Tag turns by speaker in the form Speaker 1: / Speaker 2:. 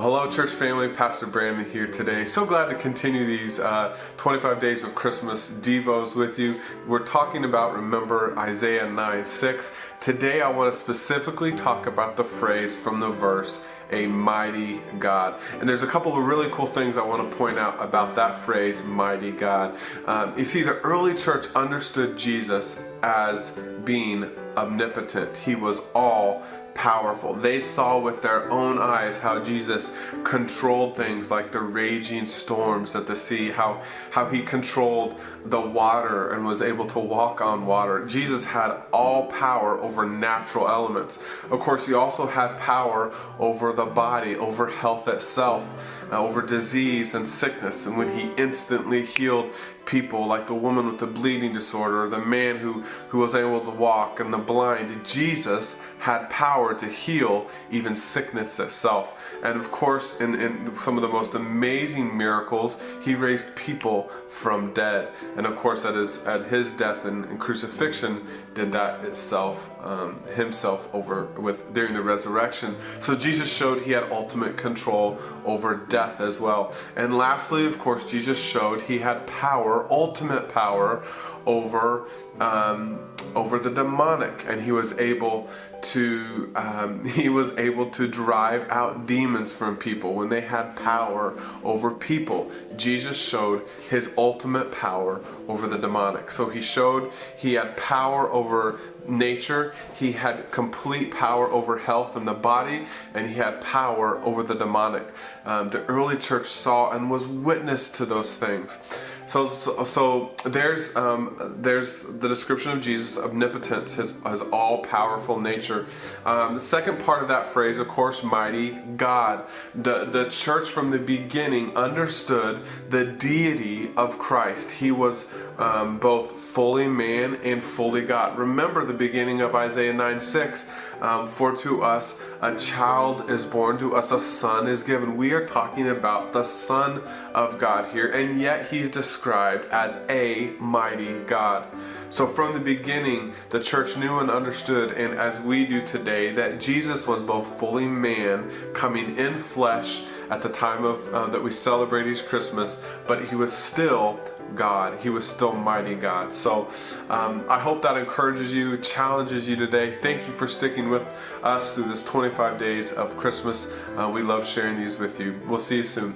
Speaker 1: Well, hello, church family. Pastor Brandon here today. So glad to continue these 25 days of Christmas Devos with you. We're talking about, remember, Isaiah 9:6. Today I want to specifically talk about the phrase from the verse, a mighty God. And there's a couple of really cool things I want to point out about that phrase, mighty God. You see, the early church understood Jesus as being omnipotent. He was all powerful. They saw with their own eyes how Jesus controlled things like the raging storms at the sea, how he controlled the water and was able to walk on water. Jesus had all power over natural elements. Of course, he also had power over the body, over health itself, over disease and sickness. And when he instantly healed people like the woman with the bleeding disorder, or the man who was able to walk, and the blind, Jesus had power to heal even sickness itself. And of course, in some of the most amazing miracles, he raised people from dead. And of course, at his death and crucifixion, did that himself during the resurrection. So Jesus showed he had ultimate control over death as well. And lastly, of course, Jesus showed he had power, ultimate power over the demonic, and he was able to drive out demons from people when they had power over people. Jesus showed his ultimate power over the demonic. So he showed he had power over nature, he had complete power over health in the body, and he had power over the demonic. The early church saw and was witness to those things. So there's the description of Jesus' omnipotence, his all-powerful nature. The second part of that phrase, of course, mighty God. The church from the beginning understood the deity of Christ. He was both fully man and fully God. Remember the beginning of Isaiah 9:6. For to us a child is born, to us a son is given. We are talking about the Son of God here, and yet he's described as a mighty God. So from the beginning, the church knew and understood, and as we do today, that Jesus was both fully man, coming in flesh at the time of that we celebrate each Christmas, but he was still God. He was still mighty God. So I hope that encourages you, challenges you today. Thank you for sticking with us through this 25 days of Christmas. We love sharing these with you. We'll see you soon.